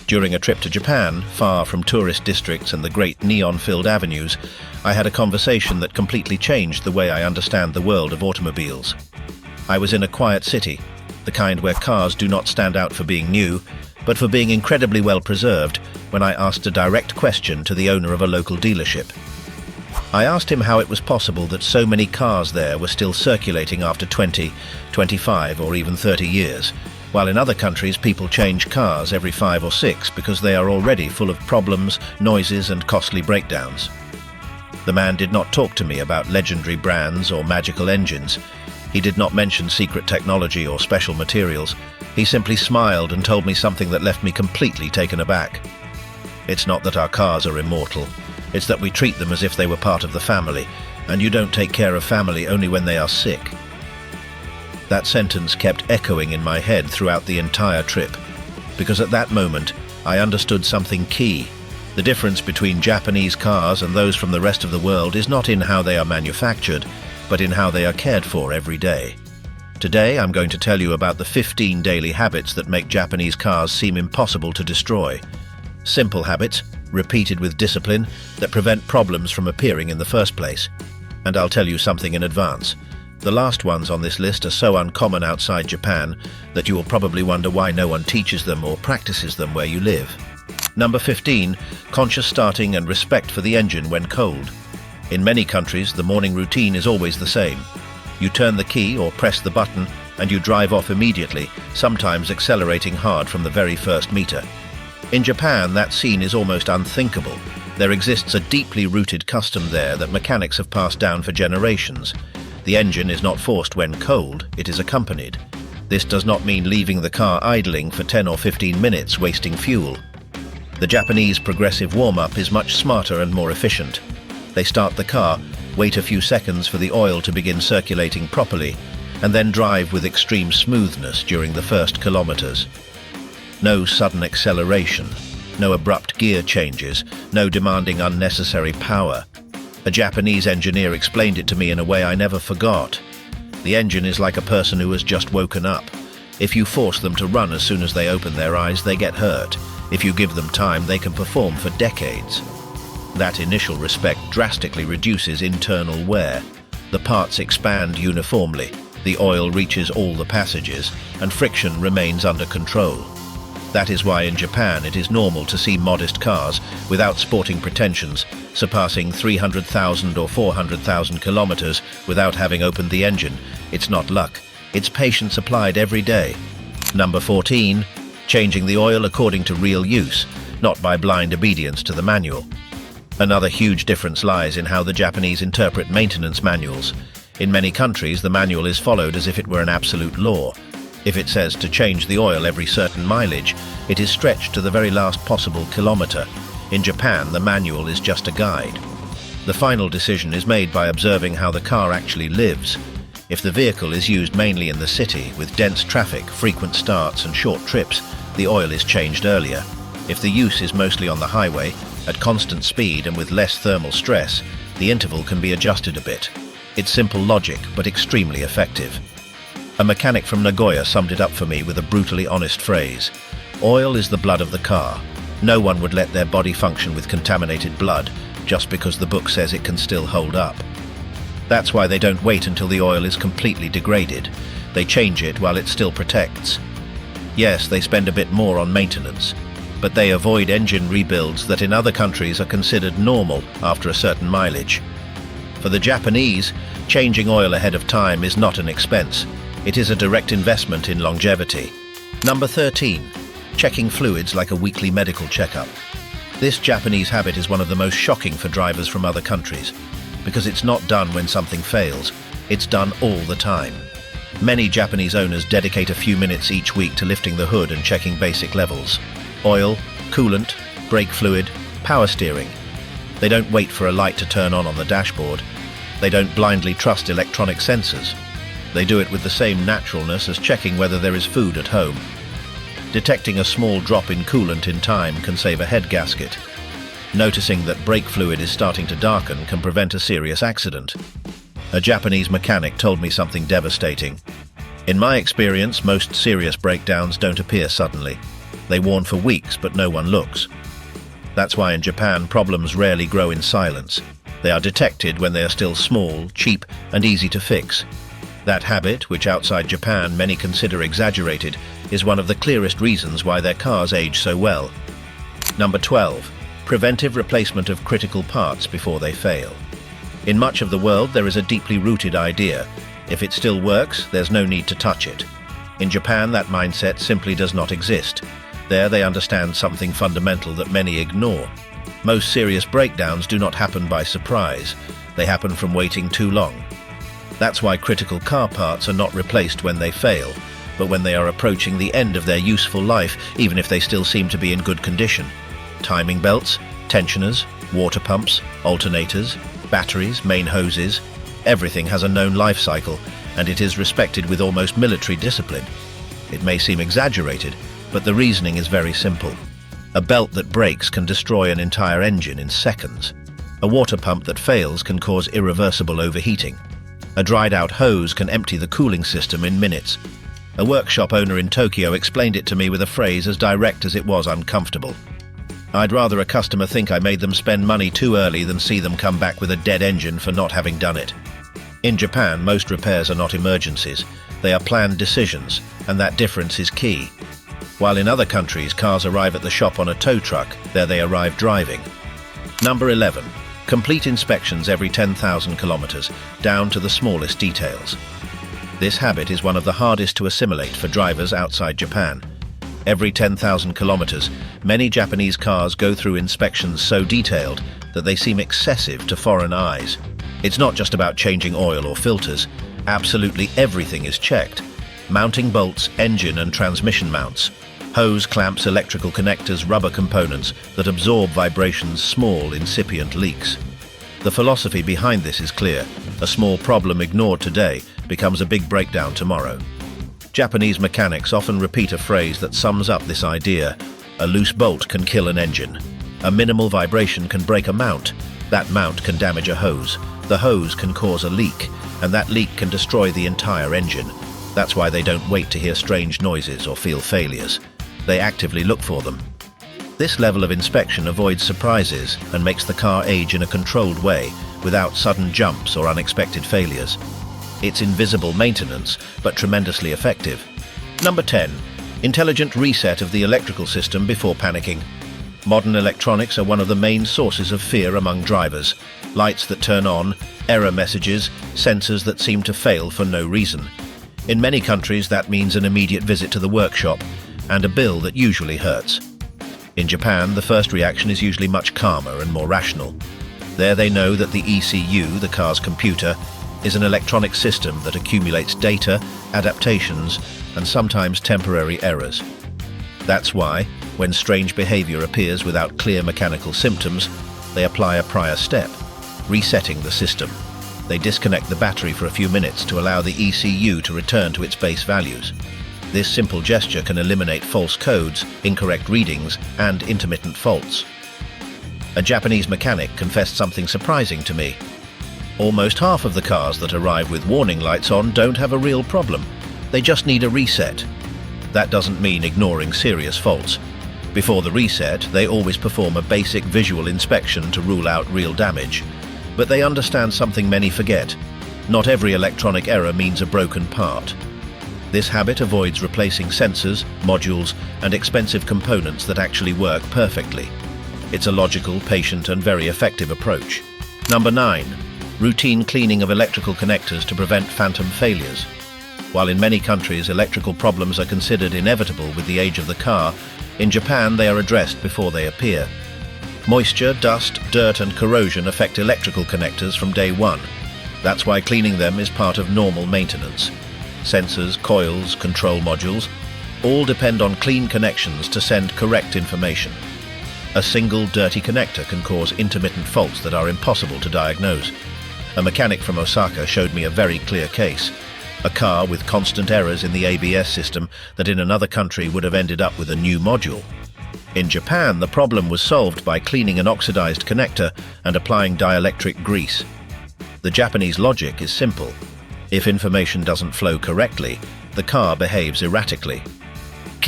During a trip to Japan, far from tourist districts and the great neon-filled avenues, I had a conversation that completely changed the way I understand the world of automobiles. I was in a quiet city, the kind where cars do not stand out for being new, but for being incredibly well preserved, when I asked a direct question to the owner of a local dealership. I asked him how it was possible that so many cars there were still circulating after 20, 25 or even 30 years, while in other countries people change cars every 5 or 6 because they are already full of problems, noises and costly breakdowns. The man did not talk to me about legendary brands or magical engines. He did not mention secret technology or special materials. He simply smiled and told me something that left me completely taken aback. It's not that our cars are immortal. It's that we treat them as if they were part of the family, and you don't take care of family only when they are sick. That sentence kept echoing in my head throughout the entire trip, because at that moment I understood something key. The difference between Japanese cars and those from the rest of the world is not in how they are manufactured, but in how they are cared for every day. Today I'm going to tell you about the 15 daily habits that make Japanese cars seem impossible to destroy. Simple habits, repeated with discipline, that prevent problems from appearing in the first place. And I'll tell you something in advance. The last ones on this list are so uncommon outside Japan that you will probably wonder why no one teaches them or practices them where you live. Number 15, conscious starting and respect for the engine when cold. In many countries, the morning routine is always the same. You turn the key or press the button and you drive off immediately, sometimes accelerating hard from the very first meter. In Japan, that scene is almost unthinkable. There exists a deeply rooted custom there that mechanics have passed down for generations. The engine is not forced when cold, it is accompanied. This does not mean leaving the car idling for 10 or 15 minutes, wasting fuel. The Japanese progressive warm-up is much smarter and more efficient. They start the car, wait a few seconds for the oil to begin circulating properly, and then drive with extreme smoothness during the first kilometers. No sudden acceleration, no abrupt gear changes, no demanding unnecessary power. A Japanese engineer explained it to me in a way I never forgot. The engine is like a person who has just woken up. If you force them to run as soon as they open their eyes, they get hurt. If you give them time, they can perform for decades. That initial respect drastically reduces internal wear. The parts expand uniformly, the oil reaches all the passages, and friction remains under control. That is why in Japan it is normal to see modest cars, without sporting pretensions, surpassing 300,000 or 400,000 kilometers without having opened the engine. It's not luck, it's patience applied every day. Number 14, changing the oil according to real use, not by blind obedience to the manual. Another huge difference lies in how the Japanese interpret maintenance manuals. In many countries, the manual is followed as if it were an absolute law. If it says to change the oil every certain mileage, it is stretched to the very last possible kilometer. In Japan, the manual is just a guide. The final decision is made by observing how the car actually lives. If the vehicle is used mainly in the city, with dense traffic, frequent starts and short trips, the oil is changed earlier. If the use is mostly on the highway, at constant speed and with less thermal stress, the interval can be adjusted a bit. It's simple logic, but extremely effective. A mechanic from Nagoya summed it up for me with a brutally honest phrase. Oil is the blood of the car. No one would let their body function with contaminated blood just because the book says it can still hold up. That's why they don't wait until the oil is completely degraded. They change it while it still protects. Yes, they spend a bit more on maintenance, but they avoid engine rebuilds that in other countries are considered normal after a certain mileage. For the Japanese, changing oil ahead of time is not an expense. It is a direct investment in longevity. Number 13, checking fluids like a weekly medical checkup. This Japanese habit is one of the most shocking for drivers from other countries, because it's not done when something fails, it's done all the time. Many Japanese owners dedicate a few minutes each week to lifting the hood and checking basic levels. Oil, coolant, brake fluid, power steering. They don't wait for a light to turn on the dashboard. They don't blindly trust electronic sensors. They do it with the same naturalness as checking whether there is food at home. Detecting a small drop in coolant in time can save a head gasket. Noticing that brake fluid is starting to darken can prevent a serious accident. A Japanese mechanic told me something devastating. In my experience, most serious breakdowns don't appear suddenly. They warn for weeks, but no one looks. That's why in Japan, problems rarely grow in silence. They are detected when they are still small, cheap, and easy to fix. That habit, which outside Japan many consider exaggerated, is one of the clearest reasons why their cars age so well. Number 12. Preventive replacement of critical parts before they fail. In much of the world, there is a deeply rooted idea: if it still works, there's no need to touch it. In Japan, that mindset simply does not exist. There, they understand something fundamental that many ignore. Most serious breakdowns do not happen by surprise. They happen from waiting too long. That's why critical car parts are not replaced when they fail, but when they are approaching the end of their useful life, even if they still seem to be in good condition. Timing belts, tensioners, water pumps, alternators, batteries, main hoses, everything has a known life cycle, and it is respected with almost military discipline. It may seem exaggerated, but the reasoning is very simple. A belt that breaks can destroy an entire engine in seconds. A water pump that fails can cause irreversible overheating. A dried-out hose can empty the cooling system in minutes. A workshop owner in Tokyo explained it to me with a phrase as direct as it was uncomfortable. I'd rather a customer think I made them spend money too early than see them come back with a dead engine for not having done it. In Japan, most repairs are not emergencies. They are planned decisions, and that difference is key. While in other countries, cars arrive at the shop on a tow truck, there they arrive driving. Number 11. Complete inspections every 10,000 kilometers, down to the smallest details. This habit is one of the hardest to assimilate for drivers outside Japan. Every 10,000 kilometers, many Japanese cars go through inspections so detailed that they seem excessive to foreign eyes. It's not just about changing oil or filters. Absolutely everything is checked. Mounting bolts, engine and transmission mounts, hose clamps, electrical connectors, rubber components that absorb vibrations, small, incipient leaks. The philosophy behind this is clear. A small problem ignored today becomes a big breakdown tomorrow. Japanese mechanics often repeat a phrase that sums up this idea: a loose bolt can kill an engine. A minimal vibration can break a mount. That mount can damage a hose. The hose can cause a leak, and that leak can destroy the entire engine. That's why they don't wait to hear strange noises or feel failures. They actively look for them. This level of inspection avoids surprises and makes the car age in a controlled way, without sudden jumps or unexpected failures. It's invisible maintenance, but tremendously effective. Number 10. Intelligent reset of the electrical system before panicking. Modern electronics are one of the main sources of fear among drivers. Lights that turn on, error messages, sensors that seem to fail for no reason. In many countries, that means an immediate visit to the workshop and a bill that usually hurts. In Japan, the first reaction is usually much calmer and more rational. There they know that the ECU, the car's computer, is an electronic system that accumulates data, adaptations, and sometimes temporary errors. That's why, when strange behavior appears without clear mechanical symptoms, they apply a prior step, resetting the system. They disconnect the battery for a few minutes to allow the ECU to return to its base values. This simple gesture can eliminate false codes, incorrect readings, and intermittent faults. A Japanese mechanic confessed something surprising to me. Almost half of the cars that arrive with warning lights on don't have a real problem. They just need a reset. That doesn't mean ignoring serious faults. Before the reset, they always perform a basic visual inspection to rule out real damage. But they understand something many forget. Not every electronic error means a broken part. This habit avoids replacing sensors, modules, and expensive components that actually work perfectly. It's a logical, patient, and very effective approach. Number 9. Routine cleaning of electrical connectors to prevent phantom failures. While in many countries electrical problems are considered inevitable with the age of the car, in Japan they are addressed before they appear. Moisture, dust, dirt, and corrosion affect electrical connectors from day one. That's why cleaning them is part of normal maintenance. Sensors, coils, control modules, all depend on clean connections to send correct information. A single dirty connector can cause intermittent faults that are impossible to diagnose. A mechanic from Osaka showed me a very clear case. A car with constant errors in the ABS system that in another country would have ended up with a new module. In Japan, the problem was solved by cleaning an oxidized connector and applying dielectric grease. The Japanese logic is simple. If information doesn't flow correctly, the car behaves erratically.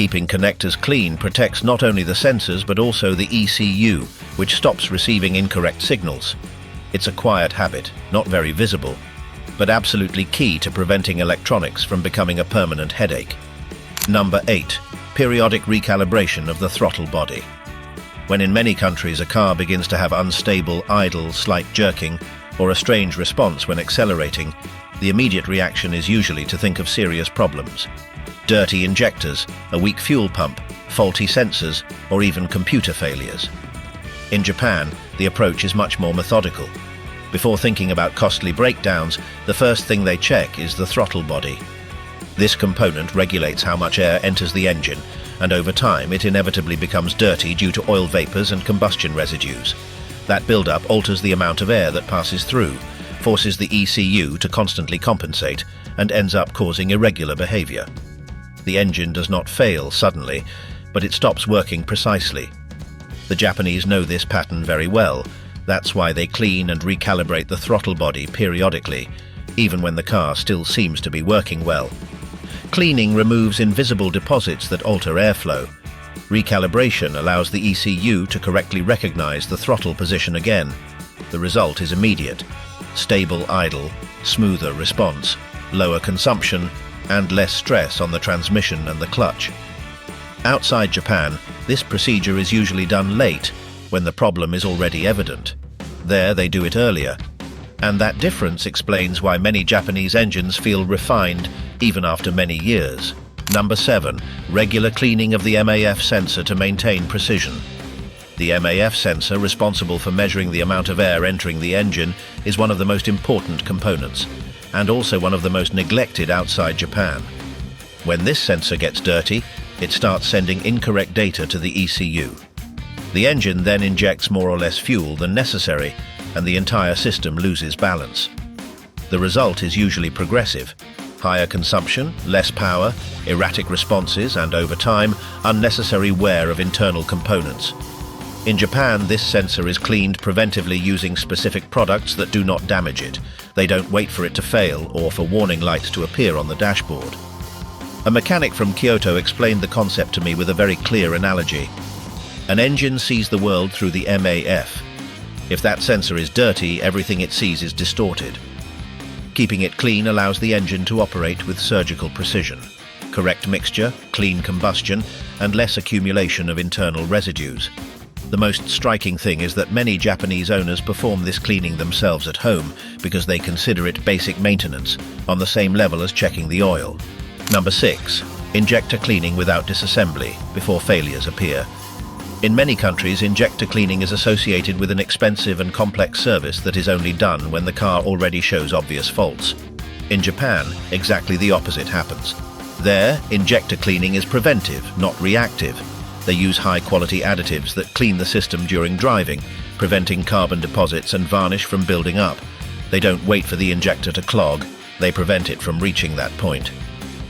Keeping connectors clean protects not only the sensors but also the ECU, which stops receiving incorrect signals. It's a quiet habit, not very visible, but absolutely key to preventing electronics from becoming a permanent headache. Number 8. Periodic recalibration of the throttle body. When in many countries a car begins to have unstable, idle, slight jerking, or a strange response when accelerating, the immediate reaction is usually to think of serious problems. Dirty injectors, a weak fuel pump, faulty sensors, or even computer failures. In Japan, the approach is much more methodical. Before thinking about costly breakdowns, the first thing they check is the throttle body. This component regulates how much air enters the engine, and over time it inevitably becomes dirty due to oil vapors and combustion residues. That buildup alters the amount of air that passes through, forces the ECU to constantly compensate, and ends up causing irregular behavior. The engine does not fail suddenly, but it stops working precisely. The Japanese know this pattern very well. That's why they clean and recalibrate the throttle body periodically, even when the car still seems to be working well. Cleaning removes invisible deposits that alter airflow. Recalibration allows the ECU to correctly recognize the throttle position again. The result is immediate: stable idle, smoother response, lower consumption, and less stress on the transmission and the clutch. Outside Japan, this procedure is usually done late, when the problem is already evident. There they do it earlier. And that difference explains why many Japanese engines feel refined even after many years. Number 7. Regular cleaning of the MAF sensor to maintain precision. The MAF sensor, responsible for measuring the amount of air entering the engine, is one of the most important components, and also one of the most neglected outside Japan. When this sensor gets dirty, it starts sending incorrect data to the ECU. The engine then injects more or less fuel than necessary, and the entire system loses balance. The result is usually progressive: higher consumption, less power, erratic responses, and over time, unnecessary wear of internal components. In Japan, this sensor is cleaned preventively using specific products that do not damage it. They don't wait for it to fail or for warning lights to appear on the dashboard. A mechanic from Kyoto explained the concept to me with a very clear analogy. An engine sees the world through the MAF. If that sensor is dirty, everything it sees is distorted. Keeping it clean allows the engine to operate with surgical precision. Correct mixture, clean combustion, and less accumulation of internal residues. The most striking thing is that many Japanese owners perform this cleaning themselves at home because they consider it basic maintenance, on the same level as checking the oil. Number 6. Injector cleaning without disassembly, before failures appear. In many countries, injector cleaning is associated with an expensive and complex service that is only done when the car already shows obvious faults. In Japan, exactly the opposite happens. There, injector cleaning is preventive, not reactive. They use high-quality additives that clean the system during driving, preventing carbon deposits and varnish from building up. They don't wait for the injector to clog, they prevent it from reaching that point.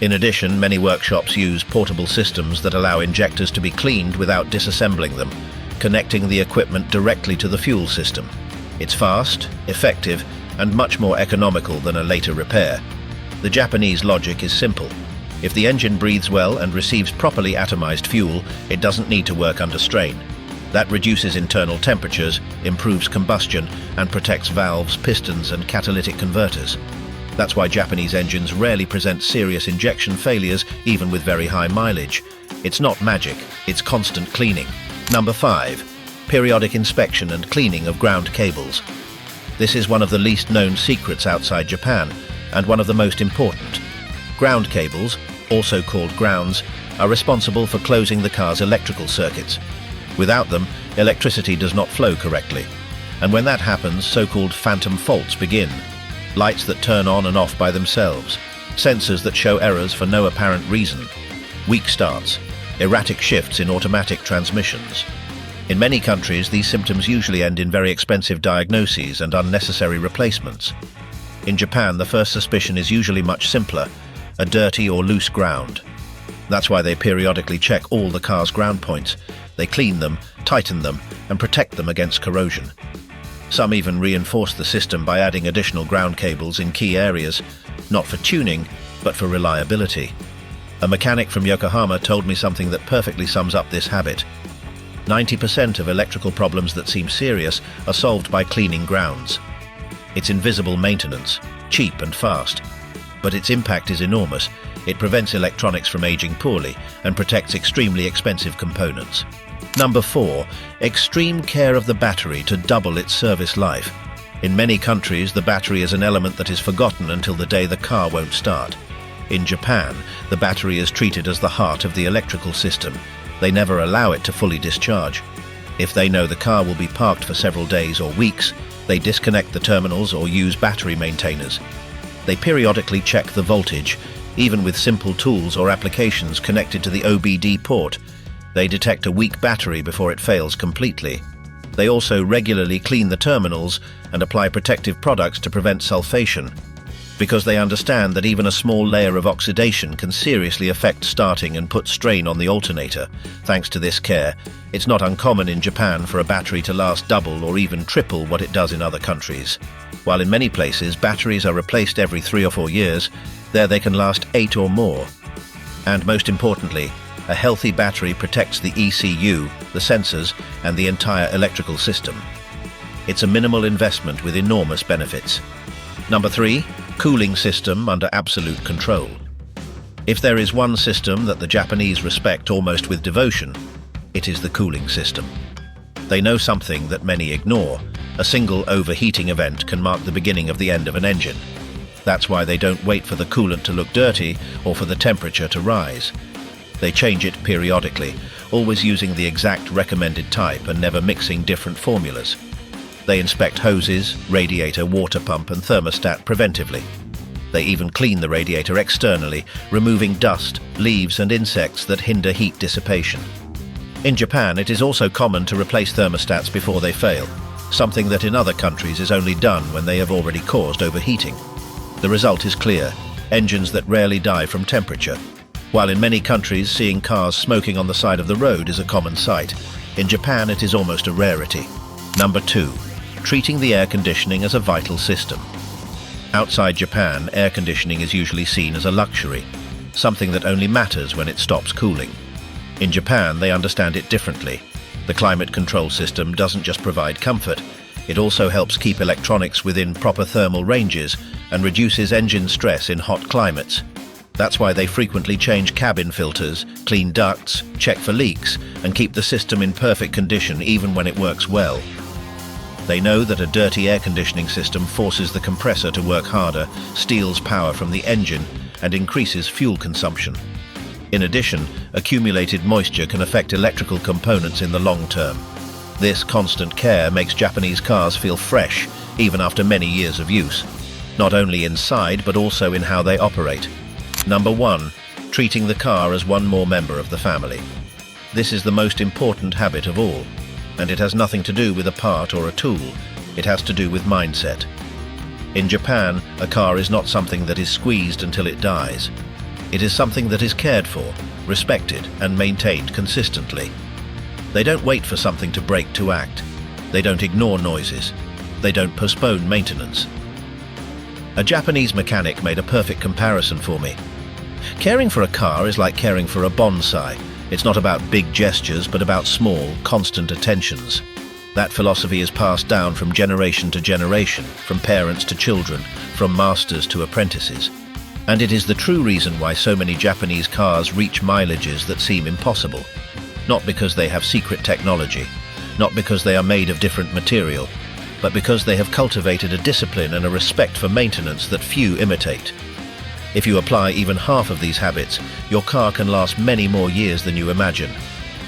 In addition, many workshops use portable systems that allow injectors to be cleaned without disassembling them, connecting the equipment directly to the fuel system. It's fast, effective, and much more economical than a later repair. The Japanese logic is simple. If the engine breathes well and receives properly atomized fuel, it doesn't need to work under strain. That reduces internal temperatures, improves combustion, and protects valves, pistons, and catalytic converters. That's why Japanese engines rarely present serious injection failures, even with very high mileage. It's not magic, it's constant cleaning. Number 5. Periodic inspection and cleaning of ground cables. This is one of the least known secrets outside Japan, and one of the most important. Ground cables, also called grounds, are responsible for closing the car's electrical circuits. Without them, electricity does not flow correctly. And when that happens, so-called phantom faults begin. Lights that turn on and off by themselves. Sensors that show errors for no apparent reason. Weak starts. Erratic shifts in automatic transmissions. In many countries, these symptoms usually end in very expensive diagnoses and unnecessary replacements. In Japan, the first suspicion is usually much simpler: a dirty or loose ground. That's why they periodically check all the car's ground points. They clean them, tighten them, and protect them against corrosion. Some even reinforce the system by adding additional ground cables in key areas, not for tuning, but for reliability. A mechanic from Yokohama told me something that perfectly sums up this habit. 90% of electrical problems that seem serious are solved by cleaning grounds. It's invisible maintenance, cheap and fast, but its impact is enormous. It prevents electronics from aging poorly and protects extremely expensive components. Number 4. Extreme care of the battery to double its service life. In many countries, the battery is an element that is forgotten until the day the car won't start. In Japan, the battery is treated as the heart of the electrical system. They never allow it to fully discharge. If they know the car will be parked for several days or weeks, they disconnect the terminals or use battery maintainers. They periodically check the voltage, even with simple tools or applications connected to the OBD port. They detect a weak battery before it fails completely. They also regularly clean the terminals and apply protective products to prevent sulfation, because they understand that even a small layer of oxidation can seriously affect starting and put strain on the alternator. Thanks to this care, it's not uncommon in Japan for a battery to last double or even triple what it does in other countries. While in many places batteries are replaced every 3 or 4 years, there they can last 8 or more. And most importantly, a healthy battery protects the ECU, the sensors, and the entire electrical system. It's a minimal investment with enormous benefits. Number 3. Cooling system under absolute control. If there is one system that the Japanese respect almost with devotion, it is the cooling system. They know something that many ignore. A single overheating event can mark the beginning of the end of an engine. That's why they don't wait for the coolant to look dirty or for the temperature to rise. They change it periodically, always using the exact recommended type and never mixing different formulas. They inspect hoses, radiator, water pump and thermostat preventively. They even clean the radiator externally, removing dust, leaves and insects that hinder heat dissipation. In Japan, it is also common to replace thermostats before they fail, something that in other countries is only done when they have already caused overheating. The result is clear: engines that rarely die from temperature. While in many countries, seeing cars smoking on the side of the road is a common sight, in Japan it is almost a rarity. Number 2. Treating the air conditioning as a vital system. Outside Japan, air conditioning is usually seen as a luxury, something that only matters when it stops cooling. In Japan, they understand it differently. The climate control system doesn't just provide comfort, it also helps keep electronics within proper thermal ranges and reduces engine stress in hot climates. That's why they frequently change cabin filters, clean ducts, check for leaks, and keep the system in perfect condition even when it works well. They know that a dirty air conditioning system forces the compressor to work harder, steals power from the engine, and increases fuel consumption. In addition, accumulated moisture can affect electrical components in the long term. This constant care makes Japanese cars feel fresh, even after many years of use, not only inside but also in how they operate. Number 1. Treating the car as one more member of the family. This is the most important habit of all, and it has nothing to do with a part or a tool. It has to do with mindset. In Japan, a car is not something that is squeezed until it dies. It is something that is cared for, respected, and maintained consistently. They don't wait for something to break to act. They don't ignore noises. They don't postpone maintenance. A Japanese mechanic made a perfect comparison for me. Caring for a car is like caring for a bonsai. It's not about big gestures, but about small, constant attentions. That philosophy is passed down from generation to generation, from parents to children, from masters to apprentices. And it is the true reason why so many Japanese cars reach mileages that seem impossible. Not because they have secret technology, not because they are made of different material, but because they have cultivated a discipline and a respect for maintenance that few imitate. If you apply even half of these habits, your car can last many more years than you imagine.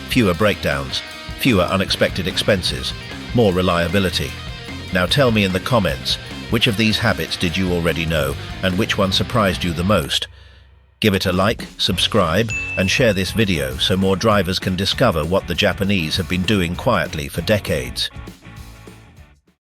Fewer breakdowns, fewer unexpected expenses, more reliability. Now tell me in the comments, which of these habits did you already know, and which one surprised you the most? Give it a like, subscribe, and share this video so more drivers can discover what the Japanese have been doing quietly for decades.